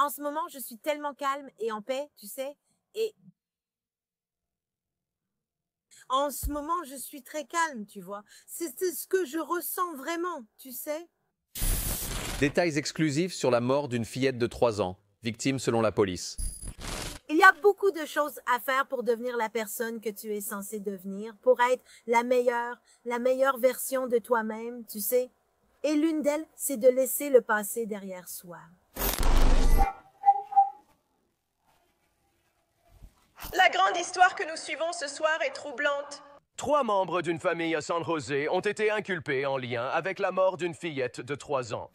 en ce moment, je suis tellement calme et en paix, tu sais. Et en ce moment, je suis très calme, tu vois. C'est ce que je ressens vraiment, tu sais. Détails exclusifs sur la mort d'une fillette de 3 ans, victime selon la police. Il y a beaucoup de choses à faire pour devenir la personne que tu es censé devenir, pour être la meilleure version de toi-même, tu sais. Et l'une d'elles, c'est de laisser le passé derrière soi. La grande histoire que nous suivons ce soir est troublante. 3 membres d'une famille à San José ont été inculpés en lien avec la mort d'une fillette de 3 ans.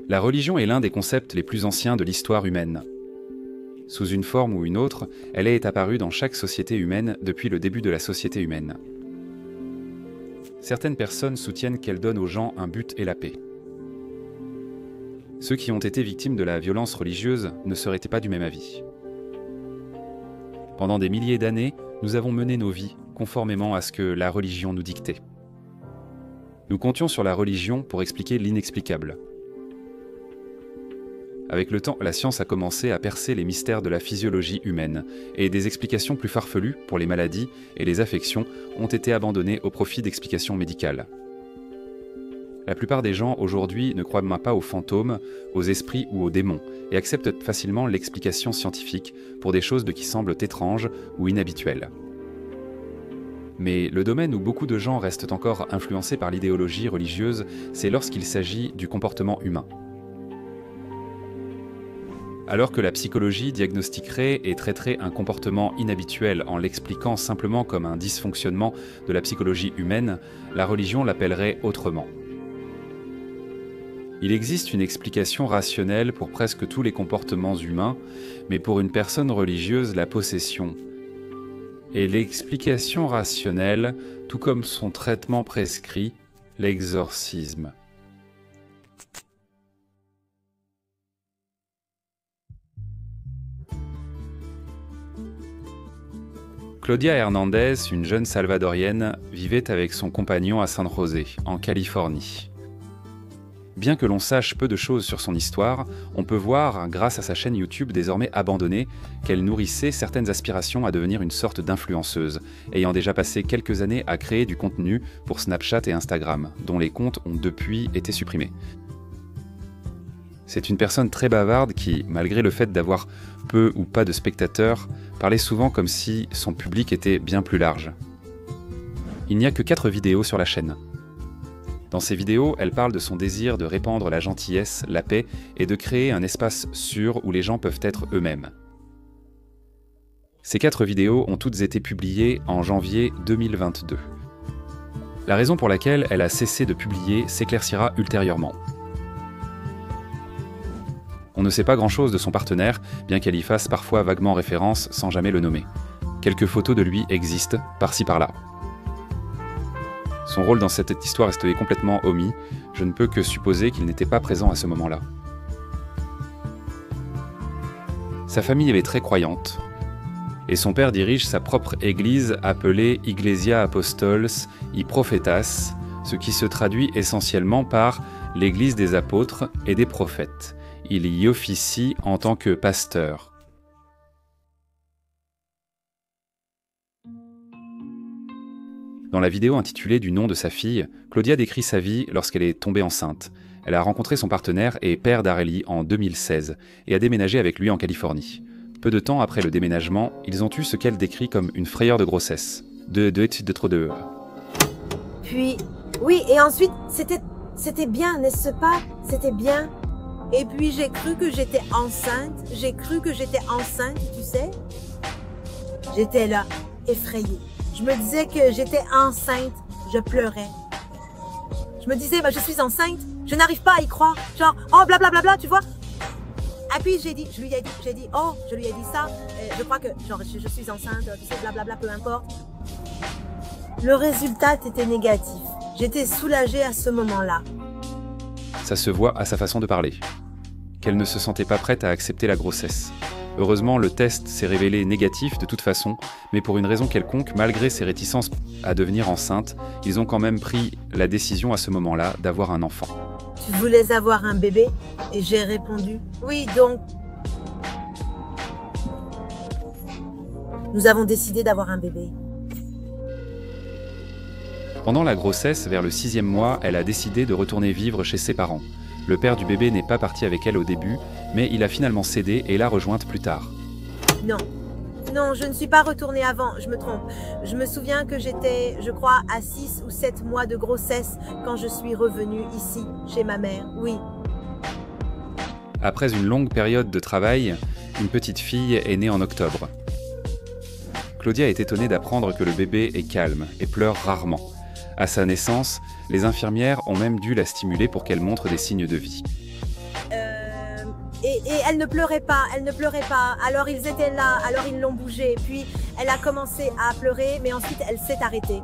La religion est l'un des concepts les plus anciens de l'histoire humaine. Sous une forme ou une autre, elle est apparue dans chaque société humaine depuis le début de la société humaine. Certaines personnes soutiennent qu'elle donne aux gens un but et la paix. Ceux qui ont été victimes de la violence religieuse ne seraient pas du même avis. Pendant des milliers d'années, nous avons mené nos vies conformément à ce que la religion nous dictait. Nous comptions sur la religion pour expliquer l'inexplicable. Avec le temps, la science a commencé à percer les mystères de la physiologie humaine, et des explications plus farfelues pour les maladies et les affections ont été abandonnées au profit d'explications médicales. La plupart des gens aujourd'hui ne croient pas aux fantômes, aux esprits ou aux démons, et acceptent facilement l'explication scientifique pour des choses qui semblent étranges ou inhabituelles. Mais le domaine où beaucoup de gens restent encore influencés par l'idéologie religieuse, c'est lorsqu'il s'agit du comportement humain. Alors que la psychologie diagnostiquerait et traiterait un comportement inhabituel en l'expliquant simplement comme un dysfonctionnement de la psychologie humaine, la religion l'appellerait autrement. Il existe une explication rationnelle pour presque tous les comportements humains, mais pour une personne religieuse, la possession. Et l'explication rationnelle, tout comme son traitement prescrit, l'exorcisme. Claudia Hernandez, une jeune salvadorienne, vivait avec son compagnon à San José, en Californie. Bien que l'on sache peu de choses sur son histoire, on peut voir, grâce à sa chaîne YouTube désormais abandonnée, qu'elle nourrissait certaines aspirations à devenir une sorte d'influenceuse, ayant déjà passé quelques années à créer du contenu pour Snapchat et Instagram, dont les comptes ont depuis été supprimés. C'est une personne très bavarde qui, malgré le fait d'avoir peu ou pas de spectateurs, parlait souvent comme si son public était bien plus large. Il n'y a que 4 vidéos sur la chaîne. Dans ces vidéos, elle parle de son désir de répandre la gentillesse, la paix et de créer un espace sûr où les gens peuvent être eux-mêmes. Ces 4 vidéos ont toutes été publiées en janvier 2022. La raison pour laquelle elle a cessé de publier s'éclaircira ultérieurement. On ne sait pas grand-chose de son partenaire, bien qu'elle y fasse parfois vaguement référence sans jamais le nommer. Quelques photos de lui existent, par-ci par-là. Son rôle dans cette histoire est complètement omis, je ne peux que supposer qu'il n'était pas présent à ce moment-là. Sa famille est très croyante, et son père dirige sa propre église appelée Iglesia Apostols y Profetas, ce qui se traduit essentiellement par l'église des apôtres et des prophètes. Il y officie en tant que pasteur. Dans la vidéo intitulée du nom de sa fille, Claudia décrit sa vie lorsqu'elle est tombée enceinte. Elle a rencontré son partenaire et père d'Arely en 2016 et a déménagé avec lui en Californie. Peu de temps après le déménagement, ils ont eu ce qu'elle décrit comme une frayeur de grossesse. Puis, oui, et ensuite, c'était bien, n'est-ce pas? C'était bien. Et puis j'ai cru que j'étais enceinte, tu sais. J'étais là, effrayée. Je me disais que j'étais enceinte, je pleurais. Je me disais, je suis enceinte, Je n'arrive pas à y croire. Genre, oh blablabla, tu vois. Et puis j'ai dit, oh, je lui ai dit ça. Je crois que, genre, je suis enceinte, tu sais, blablabla, peu importe. Le résultat était négatif. J'étais soulagée à ce moment-là. Ça se voit à sa façon de parler. Qu'elle ne se sentait pas prête à accepter la grossesse. Heureusement, le test s'est révélé négatif de toute façon, mais pour une raison quelconque, malgré ses réticences à devenir enceinte, ils ont quand même pris la décision à ce moment-là d'avoir un enfant. Tu voulais avoir un bébé? Et j'ai répondu, oui, donc... Nous avons décidé d'avoir un bébé. Pendant la grossesse, vers le 6e mois, elle a décidé de retourner vivre chez ses parents. Le père du bébé n'est pas parti avec elle au début, mais il a finalement cédé et l'a rejointe plus tard. Non, je ne suis pas retournée avant, je me trompe. Je me souviens que j'étais, je crois, à 6 ou 7 mois de grossesse quand je suis revenue ici, chez ma mère, oui. Après une longue période de travail, une petite fille est née en octobre. Claudia est étonnée d'apprendre que le bébé est calme et pleure rarement. À sa naissance, les infirmières ont même dû la stimuler pour qu'elle montre des signes de vie. Et elle ne pleurait pas, alors ils étaient là, alors ils l'ont bougée, puis elle a commencé à pleurer, mais ensuite elle s'est arrêtée.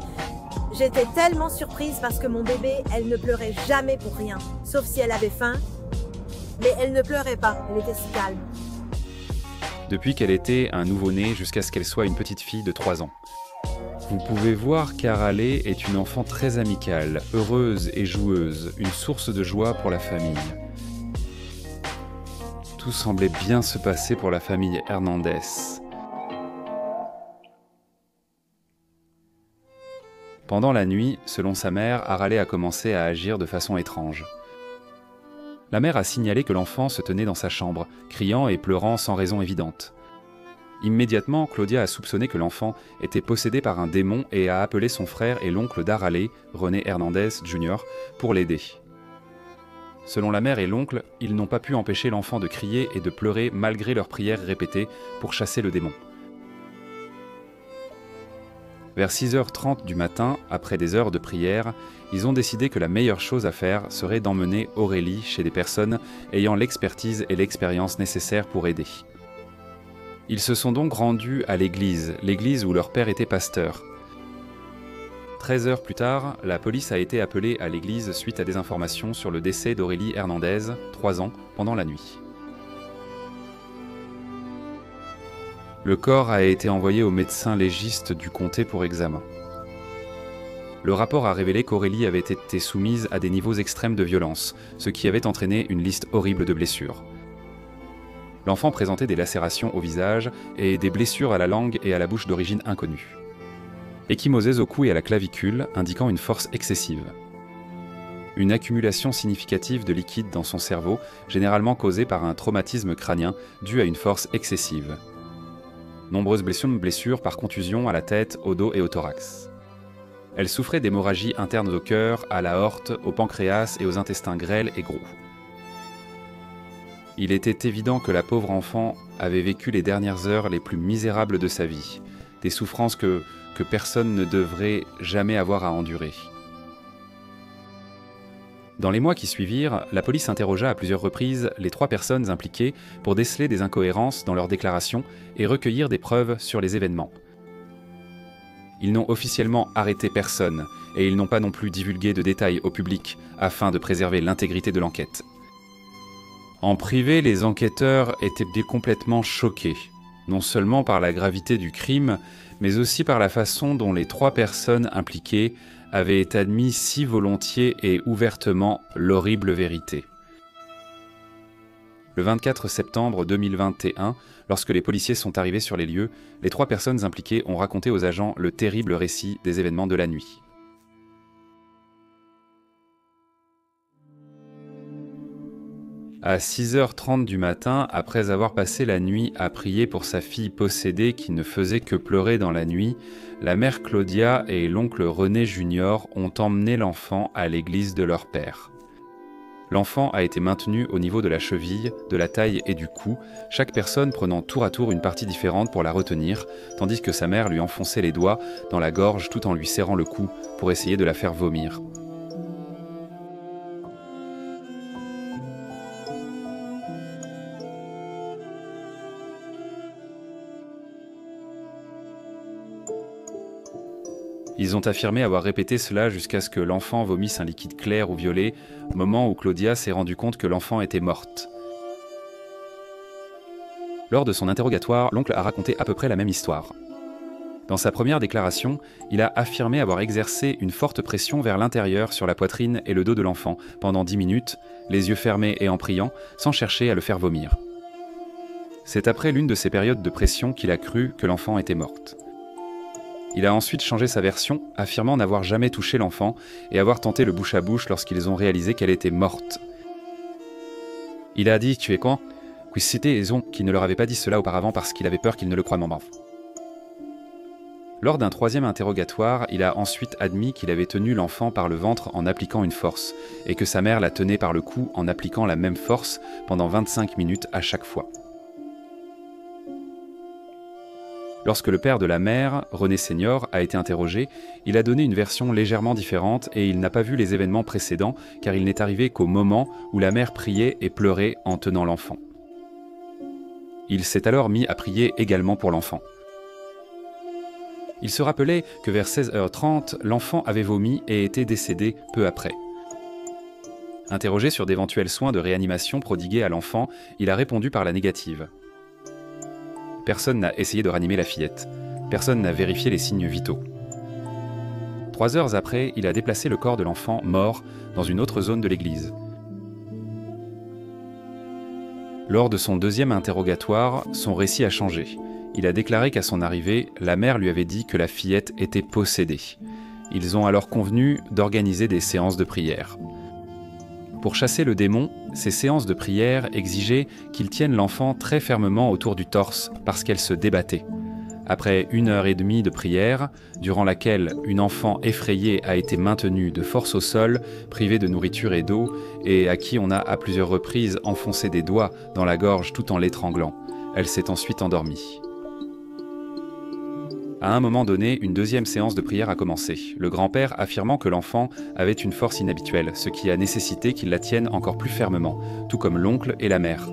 J'étais tellement surprise parce que mon bébé, elle ne pleurait jamais pour rien, sauf si elle avait faim, mais elle ne pleurait pas, elle était si calme. Depuis qu'elle était un nouveau-né jusqu'à ce qu'elle soit une petite fille de 3 ans. Vous pouvez voir qu'Arale est une enfant très amicale, heureuse et joueuse, une source de joie pour la famille. Tout semblait bien se passer pour la famille Hernandez. Pendant la nuit, selon sa mère, Arale a commencé à agir de façon étrange. La mère a signalé que l'enfant se tenait dans sa chambre, criant et pleurant sans raison évidente. Immédiatement, Claudia a soupçonné que l'enfant était possédé par un démon et a appelé son frère et l'oncle d'Arale, René Hernandez Jr., pour l'aider. Selon la mère et l'oncle, ils n'ont pas pu empêcher l'enfant de crier et de pleurer malgré leurs prières répétées pour chasser le démon. Vers 6h30 du matin, après des heures de prière, ils ont décidé que la meilleure chose à faire serait d'emmener Aurélie chez des personnes ayant l'expertise et l'expérience nécessaires pour aider. Ils se sont donc rendus à l'église où leur père était pasteur. 13 heures plus tard, la police a été appelée à l'église suite à des informations sur le décès d'Aurélie Hernandez, 3 ans, pendant la nuit. Le corps a été envoyé au médecin légiste du comté pour examen. Le rapport a révélé qu'Aurélie avait été soumise à des niveaux extrêmes de violence, ce qui avait entraîné une liste horrible de blessures. L'enfant présentait des lacérations au visage et des blessures à la langue et à la bouche d'origine inconnue. Ecchymoses au cou et à la clavicule, indiquant une force excessive. Une accumulation significative de liquide dans son cerveau, généralement causée par un traumatisme crânien dû à une force excessive. Nombreuses blessures par contusion à la tête, au dos et au thorax. Elle souffrait d'hémorragies internes au cœur, à l'aorte, au pancréas et aux intestins grêles et gros. Il était évident que la pauvre enfant avait vécu les dernières heures les plus misérables de sa vie, des souffrances que personne ne devrait jamais avoir à endurer. Dans les mois qui suivirent, la police interrogea à plusieurs reprises les 3 personnes impliquées pour déceler des incohérences dans leurs déclarations et recueillir des preuves sur les événements. Ils n'ont officiellement arrêté personne et ils n'ont pas non plus divulgué de détails au public afin de préserver l'intégrité de l'enquête. En privé, les enquêteurs étaient complètement choqués, non seulement par la gravité du crime, mais aussi par la façon dont les 3 personnes impliquées avaient admis si volontiers et ouvertement l'horrible vérité. Le 24 septembre 2021, lorsque les policiers sont arrivés sur les lieux, les 3 personnes impliquées ont raconté aux agents le terrible récit des événements de la nuit. À 6h30 du matin, après avoir passé la nuit à prier pour sa fille possédée qui ne faisait que pleurer dans la nuit, la mère Claudia et l'oncle René Jr. ont emmené l'enfant à l'église de leur père. L'enfant a été maintenu au niveau de la cheville, de la taille et du cou, chaque personne prenant tour à tour une partie différente pour la retenir, tandis que sa mère lui enfonçait les doigts dans la gorge tout en lui serrant le cou pour essayer de la faire vomir. Ils ont affirmé avoir répété cela jusqu'à ce que l'enfant vomisse un liquide clair ou violet, moment où Claudia s'est rendu compte que l'enfant était morte. Lors de son interrogatoire, l'oncle a raconté à peu près la même histoire. Dans sa première déclaration, il a affirmé avoir exercé une forte pression vers l'intérieur sur la poitrine et le dos de l'enfant pendant 10 minutes, les yeux fermés et en priant, sans chercher à le faire vomir. C'est après l'une de ces périodes de pression qu'il a cru que l'enfant était morte. Il a ensuite changé sa version, affirmant n'avoir jamais touché l'enfant et avoir tenté le bouche à bouche lorsqu'ils ont réalisé qu'elle était morte. Il a dit « Tu es con ?» C'était Ezon qui ne leur avait pas dit cela auparavant parce qu'il avait peur qu'ils ne le croient moins. Lors d'un troisième interrogatoire, il a ensuite admis qu'il avait tenu l'enfant par le ventre en appliquant une force, et que sa mère la tenait par le cou en appliquant la même force pendant 25 minutes à chaque fois. Lorsque le père de la mère, René Senior, a été interrogé, il a donné une version légèrement différente et il n'a pas vu les événements précédents car il n'est arrivé qu'au moment où la mère priait et pleurait en tenant l'enfant. Il s'est alors mis à prier également pour l'enfant. Il se rappelait que vers 16h30, l'enfant avait vomi et était décédé peu après. Interrogé sur d'éventuels soins de réanimation prodigués à l'enfant, il a répondu par la négative. Personne n'a essayé de ranimer la fillette. Personne n'a vérifié les signes vitaux. 3 heures après, il a déplacé le corps de l'enfant mort dans une autre zone de l'église. Lors de son deuxième interrogatoire, son récit a changé. Il a déclaré qu'à son arrivée, la mère lui avait dit que la fillette était possédée. Ils ont alors convenu d'organiser des séances de prière. Pour chasser le démon, ces séances de prière exigeaient qu'il tienne l'enfant très fermement autour du torse parce qu'elle se débattait. Après 1h30 de prière, durant laquelle une enfant effrayée a été maintenue de force au sol, privée de nourriture et d'eau, et à qui on a à plusieurs reprises enfoncé des doigts dans la gorge tout en l'étranglant, elle s'est ensuite endormie. À un moment donné, une deuxième séance de prière a commencé, le grand-père affirmant que l'enfant avait une force inhabituelle, ce qui a nécessité qu'il la tienne encore plus fermement, tout comme l'oncle et la mère.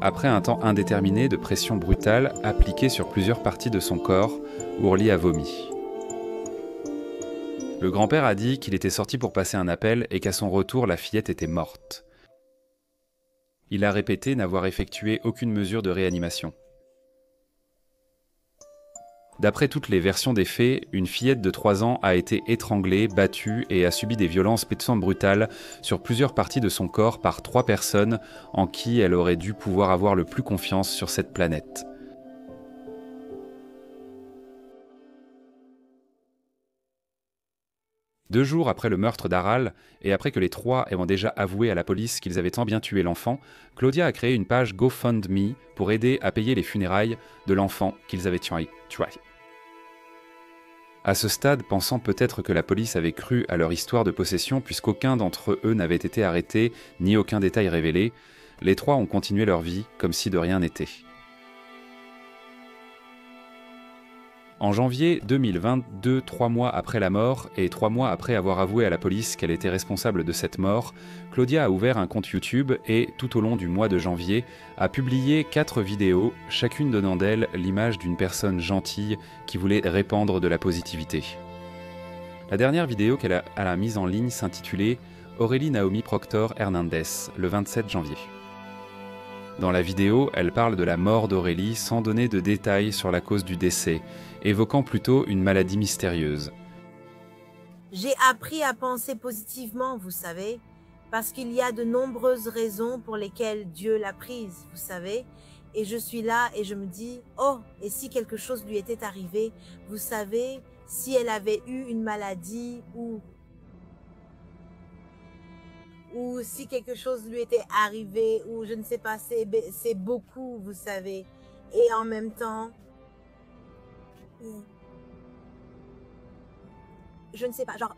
Après un temps indéterminé de pression brutale appliquée sur plusieurs parties de son corps, Ourli a vomi. Le grand-père a dit qu'il était sorti pour passer un appel et qu'à son retour, la fillette était morte. Il a répété n'avoir effectué aucune mesure de réanimation. D'après toutes les versions des faits, une fillette de 3 ans a été étranglée, battue et a subi des violences pétantes brutales sur plusieurs parties de son corps par 3 personnes en qui elle aurait dû pouvoir avoir le plus confiance sur cette planète. Deux jours après le meurtre d'Aral, et après que les 3 ayant déjà avoué à la police qu'ils avaient tant bien tué l'enfant, Claudia a créé une page GoFundMe pour aider à payer les funérailles de l'enfant qu'ils avaient tué. À ce stade, pensant peut-être que la police avait cru à leur histoire de possession puisqu'aucun d'entre eux n'avait été arrêté ni aucun détail révélé, les 3 ont continué leur vie comme si de rien n'était. En janvier 2022, 3 mois après la mort et 3 mois après avoir avoué à la police qu'elle était responsable de cette mort, Claudia a ouvert un compte YouTube et, tout au long du mois de janvier, a publié 4 vidéos, chacune donnant d'elle l'image d'une personne gentille qui voulait répandre de la positivité. La dernière vidéo qu'elle a mise en ligne s'intitulait « Aurélie Naomi Proctor Hernandez » le 27 janvier. Dans la vidéo, elle parle de la mort d'Aurélie sans donner de détails sur la cause du décès, évoquant plutôt une maladie mystérieuse. J'ai appris à penser positivement, vous savez, parce qu'il y a de nombreuses raisons pour lesquelles Dieu l'a prise, vous savez. Et je suis là et je me dis, oh, et si quelque chose lui était arrivé, vous savez, si elle avait eu une maladie ou si quelque chose lui était arrivé, ou je ne sais pas, c'est beaucoup, vous savez. Et en même temps, je ne sais pas, genre,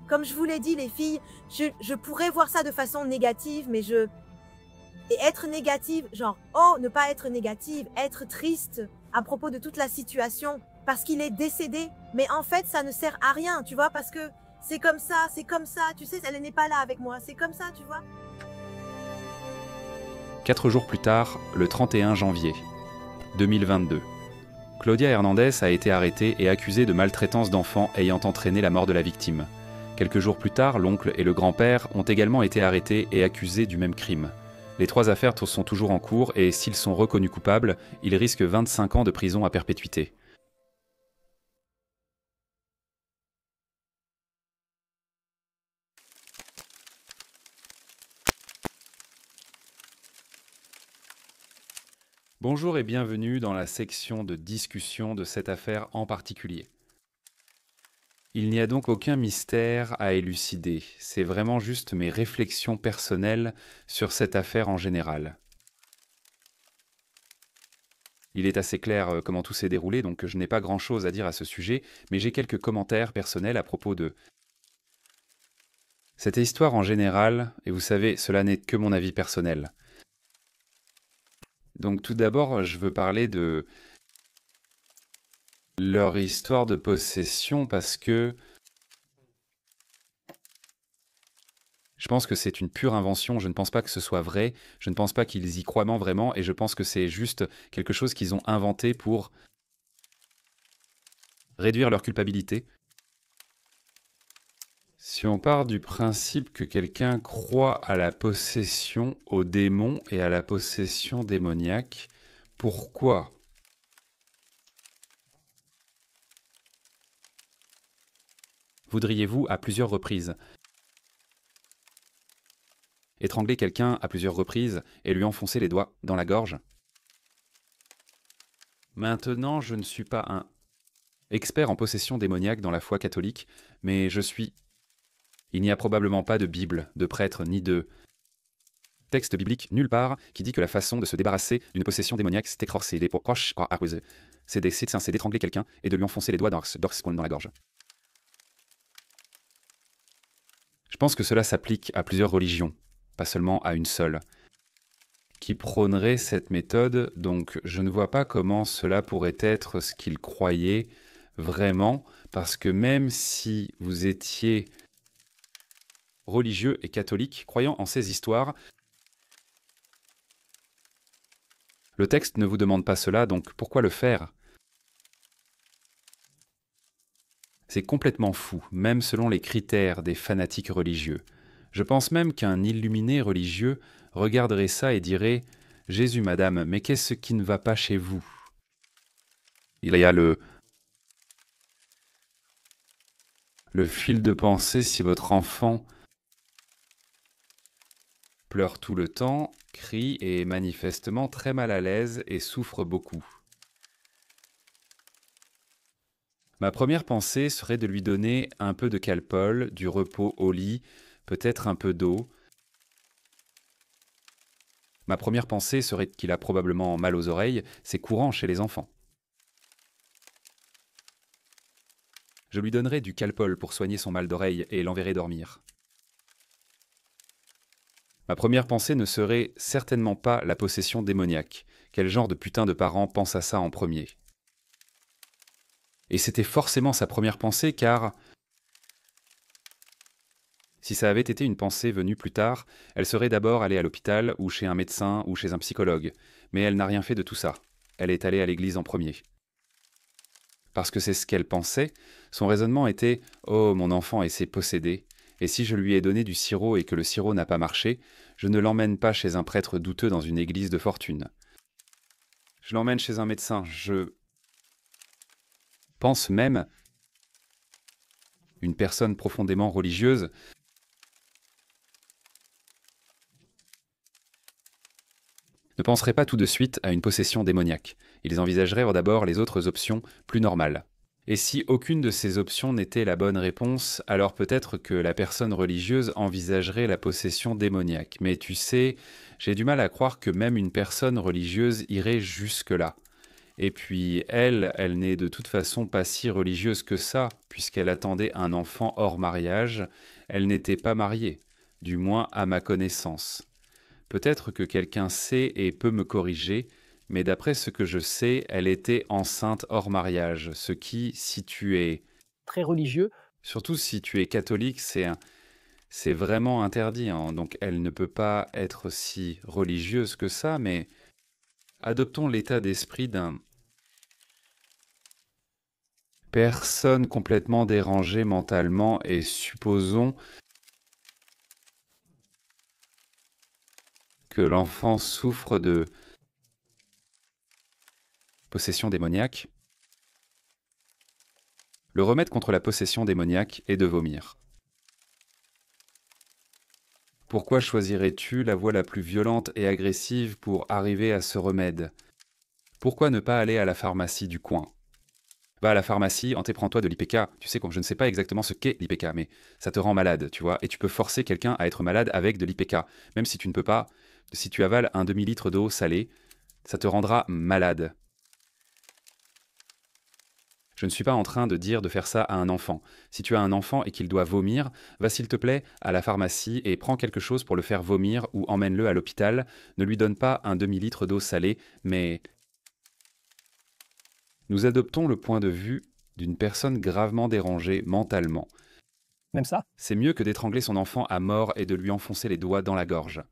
comme je vous l'ai dit, les filles, je pourrais voir ça de façon négative, mais et être négative, genre, oh, ne pas être négative, être triste à propos de toute la situation, parce qu'il est décédé. Mais en fait, ça ne sert à rien, tu vois, parce que c'est comme ça, tu sais, elle n'est pas là avec moi, c'est comme ça, tu vois. 4 jours plus tard, le 31 janvier 2022, Claudia Hernandez a été arrêtée et accusée de maltraitance d'enfants ayant entraîné la mort de la victime. Quelques jours plus tard, l'oncle et le grand-père ont également été arrêtés et accusés du même crime. Les 3 affaires sont toujours en cours et s'ils sont reconnus coupables, ils risquent 25 ans de prison à perpétuité. Bonjour et bienvenue dans la section de discussion de cette affaire en particulier. Il n'y a donc aucun mystère à élucider, c'est vraiment juste mes réflexions personnelles sur cette affaire en général. Il est assez clair comment tout s'est déroulé, donc je n'ai pas grand-chose à dire à ce sujet, mais j'ai quelques commentaires personnels à propos de cette histoire en général, et vous savez, cela n'est que mon avis personnel. Donc tout d'abord, je veux parler de leur histoire de possession parce que je pense que c'est une pure invention, je ne pense pas que ce soit vrai, je ne pense pas qu'ils y croient vraiment et je pense que c'est juste quelque chose qu'ils ont inventé pour réduire leur culpabilité. Si on part du principe que quelqu'un croit à la possession, aux démons et à la possession démoniaque, pourquoi ? Voudriez-vous à plusieurs reprises étrangler quelqu'un à plusieurs reprises et lui enfoncer les doigts dans la gorge? Maintenant, je ne suis pas un expert en possession démoniaque dans la foi catholique, mais il n'y a probablement pas de Bible, de prêtre, ni de texte biblique nulle part qui dit que la façon de se débarrasser d'une possession démoniaque, c'est d'étrangler quelqu'un et de lui enfoncer les doigts dans la gorge. Je pense que cela s'applique à plusieurs religions, pas seulement à une seule, qui prônerait cette méthode, donc je ne vois pas comment cela pourrait être ce qu'ils croyaient vraiment, parce que même si vous étiez religieux et catholique, croyant en ces histoires, le texte ne vous demande pas cela, donc pourquoi le faire ? C'est complètement fou, même selon les critères des fanatiques religieux. Je pense même qu'un illuminé religieux regarderait ça et dirait « Jésus, madame, mais qu'est-ce qui ne va pas chez vous ?» Il y a le fil de pensée si votre enfant pleure tout le temps, crie et est manifestement très mal à l'aise et souffre beaucoup. Ma première pensée serait de lui donner un peu de Calpol, du repos au lit, peut-être un peu d'eau. Ma première pensée serait qu'il a probablement mal aux oreilles, c'est courant chez les enfants. Je lui donnerais du Calpol pour soigner son mal d'oreille et l'enverrai dormir. Ma première pensée ne serait certainement pas la possession démoniaque. Quel genre de putain de parent pense à ça en premier ? Et c'était forcément sa première pensée car si ça avait été une pensée venue plus tard, elle serait d'abord allée à l'hôpital ou chez un médecin ou chez un psychologue. Mais elle n'a rien fait de tout ça. Elle est allée à l'église en premier. Parce que c'est ce qu'elle pensait, son raisonnement était « Oh, mon enfant essaie possédé, et si je lui ai donné du sirop et que le sirop n'a pas marché, je ne l'emmène pas chez un prêtre douteux dans une église de fortune. Je l'emmène chez un médecin, je pense même une personne profondément religieuse ne penserait pas tout de suite à une possession démoniaque. Ils envisageraient d'abord les autres options plus normales. Et si aucune de ces options n'était la bonne réponse, alors peut-être que la personne religieuse envisagerait la possession démoniaque. Mais tu sais, j'ai du mal à croire que même une personne religieuse irait jusque-là. Et puis elle n'est de toute façon pas si religieuse que ça, puisqu'elle attendait un enfant hors mariage. Elle n'était pas mariée, du moins à ma connaissance. Peut-être que quelqu'un sait et peut me corriger, mais d'après ce que je sais, elle était enceinte hors mariage, ce qui, si tu es très religieux, surtout si tu es catholique, c'est vraiment interdit, hein. Donc elle ne peut pas être si religieuse que ça, mais adoptons l'état d'esprit d'un personne complètement dérangée mentalement et supposons que l'enfant souffre de possession démoniaque. Le remède contre la possession démoniaque est de vomir. Pourquoi choisirais-tu la voie la plus violente et agressive pour arriver à ce remède? Pourquoi ne pas aller à la pharmacie du coin? Va à la pharmacie, prends-toi de l'IPK. Tu sais, comme je ne sais pas exactement ce qu'est l'IPK, mais ça te rend malade, tu vois, et tu peux forcer quelqu'un à être malade avec de l'IPK. Même si tu ne peux pas, si tu avales un demi-litre d'eau salée, ça te rendra malade. Je ne suis pas en train de dire de faire ça à un enfant. Si tu as un enfant et qu'il doit vomir, va s'il te plaît à la pharmacie et prends quelque chose pour le faire vomir ou emmène-le à l'hôpital. Ne lui donne pas un demi-litre d'eau salée, mais... Nous adoptons le point de vue d'une personne gravement dérangée mentalement. Même ça? C'est mieux que d'étrangler son enfant à mort et de lui enfoncer les doigts dans la gorge.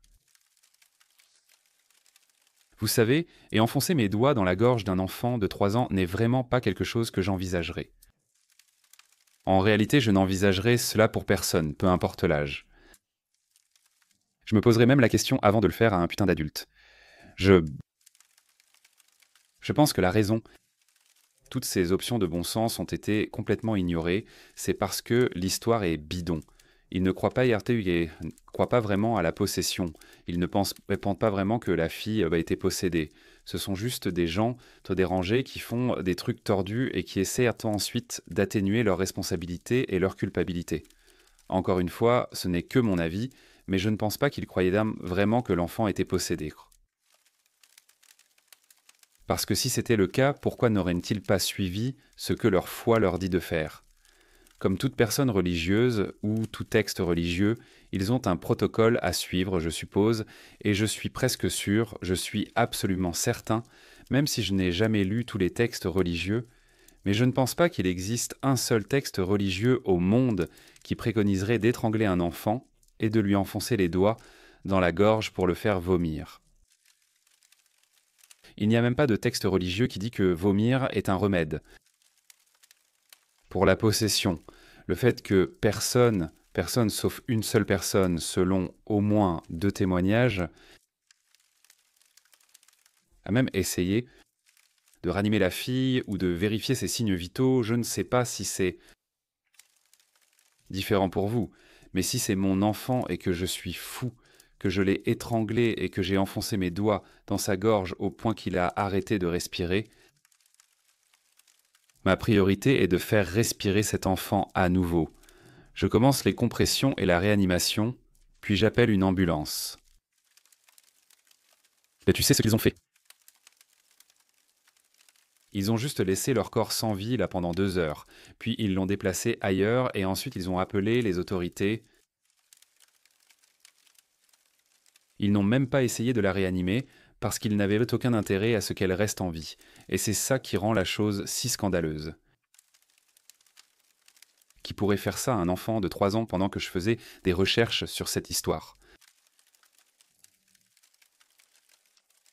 Vous savez, et enfoncer mes doigts dans la gorge d'un enfant de 3 ans n'est vraiment pas quelque chose que j'envisagerais. En réalité, je n'envisagerais cela pour personne, peu importe l'âge. Je me poserais même la question avant de le faire à un putain d'adulte. Je pense que la raison, toutes ces options de bon sens ont été complètement ignorées, c'est parce que l'histoire est bidon. Ils ne croient pas ne croient pas vraiment à la possession. Ils ne répondent pas vraiment que la fille a été possédée. Ce sont juste des gens trop dérangés qui font des trucs tordus et qui essaient ensuite d'atténuer leur responsabilité et leur culpabilité. Encore une fois, ce n'est que mon avis, mais je ne pense pas qu'ils croyaient vraiment que l'enfant était possédé. Parce que si c'était le cas, pourquoi n'auraient-ils pas suivi ce que leur foi leur dit de faire ? Comme toute personne religieuse ou tout texte religieux, ils ont un protocole à suivre, je suppose, et je suis presque sûr, je suis absolument certain, même si je n'ai jamais lu tous les textes religieux, mais je ne pense pas qu'il existe un seul texte religieux au monde qui préconiserait d'étrangler un enfant et de lui enfoncer les doigts dans la gorge pour le faire vomir. Il n'y a même pas de texte religieux qui dit que vomir est un remède. Pour la possession, le fait que personne sauf une seule personne, selon au moins 2 témoignages, a même essayé de ranimer la fille ou de vérifier ses signes vitaux, je ne sais pas si c'est différent pour vous, mais si c'est mon enfant et que je suis fou, que je l'ai étranglé et que j'ai enfoncé mes doigts dans sa gorge au point qu'il a arrêté de respirer, ma priorité est de faire respirer cet enfant à nouveau. Je commence les compressions et la réanimation, puis j'appelle une ambulance. Et tu sais ce qu'ils ont fait? Ils ont juste laissé leur corps sans vie là pendant 2 heures, puis ils l'ont déplacé ailleurs et ensuite ils ont appelé les autorités. Ils n'ont même pas essayé de la réanimer parce qu'ils n'avaient aucun intérêt à ce qu'elle reste en vie. Et c'est ça qui rend la chose si scandaleuse. Qui pourrait faire ça à un enfant de 3 ans pendant que je faisais des recherches sur cette histoire?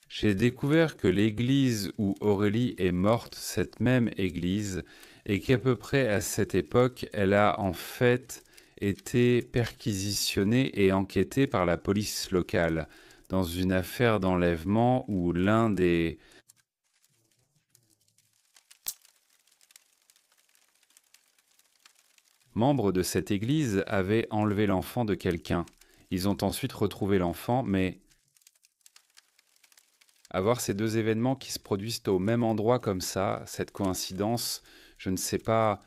J'ai découvert que l'église où Aurélie est morte, cette même église, et qu'à peu près à cette époque, elle a en fait été perquisitionnée et enquêtée par la police locale dans une affaire d'enlèvement où l'un des membres de cette église avait enlevé l'enfant de quelqu'un. Ils ont ensuite retrouvé l'enfant, mais avoir ces 2 événements qui se produisent au même endroit comme ça, cette coïncidence, je ne sais pas.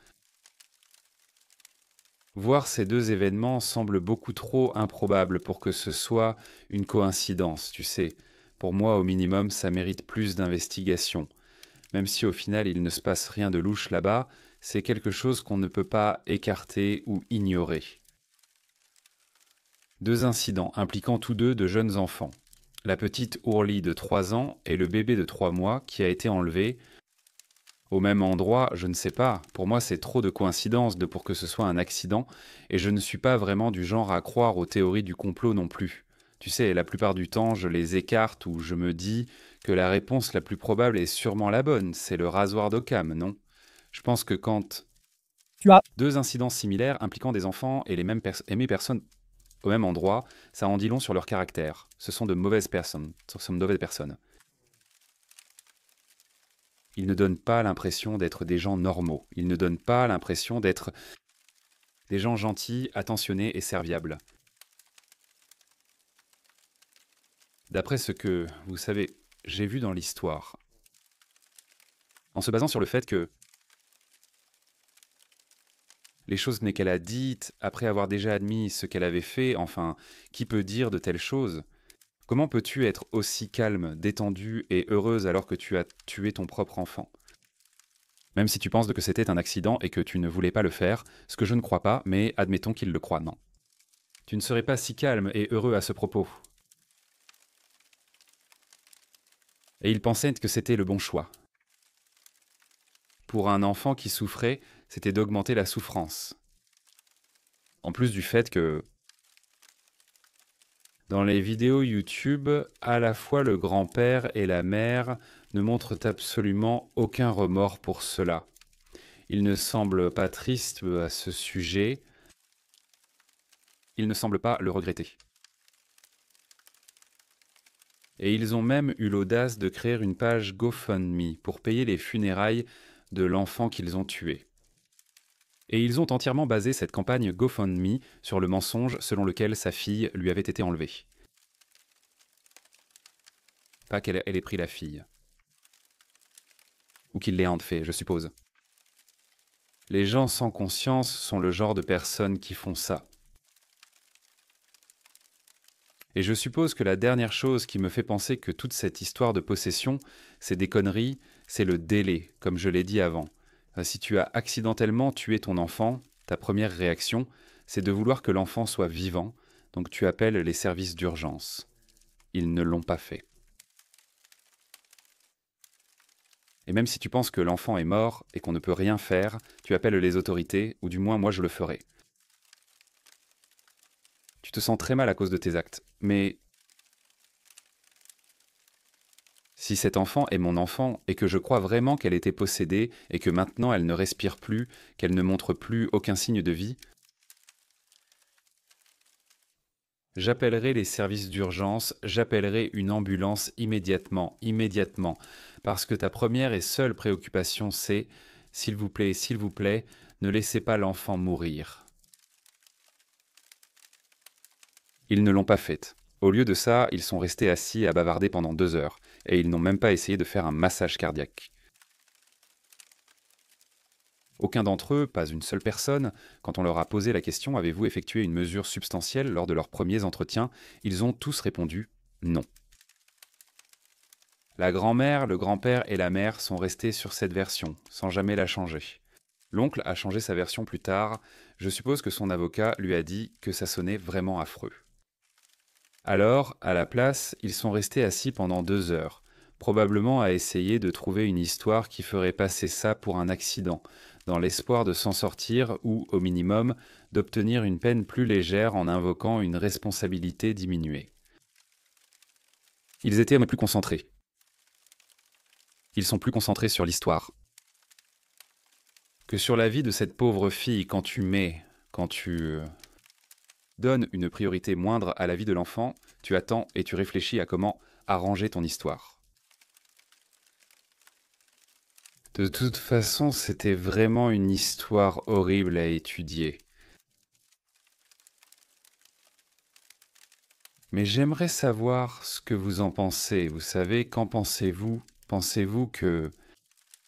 Voir ces 2 événements semble beaucoup trop improbable pour que ce soit une coïncidence, tu sais. Pour moi, au minimum, ça mérite plus d'investigation. Même si au final, il ne se passe rien de louche là-bas, c'est quelque chose qu'on ne peut pas écarter ou ignorer. 2 incidents impliquant tous 2 de jeunes enfants. La petite Aurélie de 3 ans et le bébé de 3 mois qui a été enlevé au même endroit, je ne sais pas. Pour moi, c'est trop de coïncidences pour que ce soit un accident, et je ne suis pas vraiment du genre à croire aux théories du complot non plus. Tu sais, la plupart du temps, je les écarte ou je me dis que la réponse la plus probable est sûrement la bonne, c'est le rasoir d'Occam, non? Je pense que quand Tu as deux incidents similaires impliquant des enfants et les mêmes personnes au même endroit, ça en dit long sur leur caractère. Ce sont de mauvaises personnes. Ils ne donnent pas l'impression d'être des gens normaux. Ils ne donnent pas l'impression d'être des gens gentils, attentionnés et serviables. D'après ce que, vous savez, j'ai vu dans l'histoire, en se basant sur le fait que les choses qu'elle a dites, après avoir déjà admis ce qu'elle avait fait, enfin, qui peut dire de telles choses? Comment peux-tu être aussi calme, détendue et heureuse alors que tu as tué ton propre enfant? Même si tu penses que c'était un accident et que tu ne voulais pas le faire, ce que je ne crois pas, mais admettons qu'il le croit, non. Tu ne serais pas si calme et heureux à ce propos. Et il pensait que c'était le bon choix. Pour un enfant qui souffrait, c'était d'augmenter la souffrance. En plus du fait que, dans les vidéos YouTube, à la fois le grand-père et la mère ne montrent absolument aucun remords pour cela. Ils ne semblent pas tristes à ce sujet. Ils ne semblent pas le regretter. Et ils ont même eu l'audace de créer une page GoFundMe pour payer les funérailles de l'enfant qu'ils ont tué. Et ils ont entièrement basé cette campagne GoFundMe sur le mensonge selon lequel sa fille lui avait été enlevée. Pas qu'elle ait pris la fille. Ou qu'il l'ait fait, je suppose. Les gens sans conscience sont le genre de personnes qui font ça. Et je suppose que la dernière chose qui me fait penser que toute cette histoire de possession, c'est des conneries, c'est le délai, comme je l'ai dit avant. Si tu as accidentellement tué ton enfant, ta première réaction, c'est de vouloir que l'enfant soit vivant, donc tu appelles les services d'urgence. Ils ne l'ont pas fait. Et même si tu penses que l'enfant est mort et qu'on ne peut rien faire, tu appelles les autorités, ou du moins moi je le ferai. Tu te sens très mal à cause de tes actes, mais si cet enfant est mon enfant et que je crois vraiment qu'elle était possédée et que maintenant elle ne respire plus, qu'elle ne montre plus aucun signe de vie, j'appellerai les services d'urgence, j'appellerai une ambulance immédiatement, parce que ta première et seule préoccupation c'est, s'il vous plaît, ne laissez pas l'enfant mourir. Ils ne l'ont pas faite. Au lieu de ça, ils sont restés assis à bavarder pendant 2 heures, et ils n'ont même pas essayé de faire un massage cardiaque. Aucun d'entre eux, pas une seule personne, quand on leur a posé la question « Avez-vous effectué une mesure substantielle lors de leurs premiers entretiens ?», ils ont tous répondu « Non ». La grand-mère, le grand-père et la mère sont restés sur cette version, sans jamais la changer. L'oncle a changé sa version plus tard, je suppose que son avocat lui a dit que ça sonnait vraiment affreux. Alors, à la place, ils sont restés assis pendant 2 heures, probablement à essayer de trouver une histoire qui ferait passer ça pour un accident, dans l'espoir de s'en sortir ou, au minimum, d'obtenir une peine plus légère en invoquant une responsabilité diminuée. Ils étaient plus concentrés. Ils sont plus concentrés sur l'histoire que sur la vie de cette pauvre fille quand tu donnes une priorité moindre à la vie de l'enfant, tu attends et tu réfléchis à comment arranger ton histoire. De toute façon, c'était vraiment une histoire horrible à étudier. Mais j'aimerais savoir ce que vous en pensez. Vous savez, qu'en pensez-vous? Pensez-vous que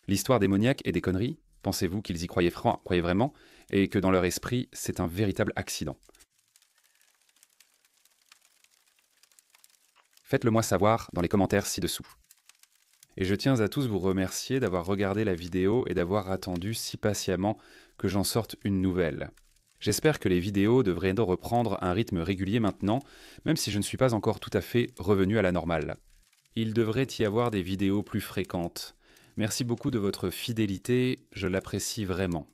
l'histoire démoniaque est des conneries? Pensez-vous qu'ils y croyaient vraiment et que dans leur esprit, c'est un véritable accident? Faites-le moi savoir dans les commentaires ci-dessous. Et je tiens à tous vous remercier d'avoir regardé la vidéo et d'avoir attendu si patiemment que j'en sorte une nouvelle. J'espère que les vidéos devraient reprendre un rythme régulier maintenant, même si je ne suis pas encore tout à fait revenu à la normale. Il devrait y avoir des vidéos plus fréquentes. Merci beaucoup de votre fidélité, je l'apprécie vraiment.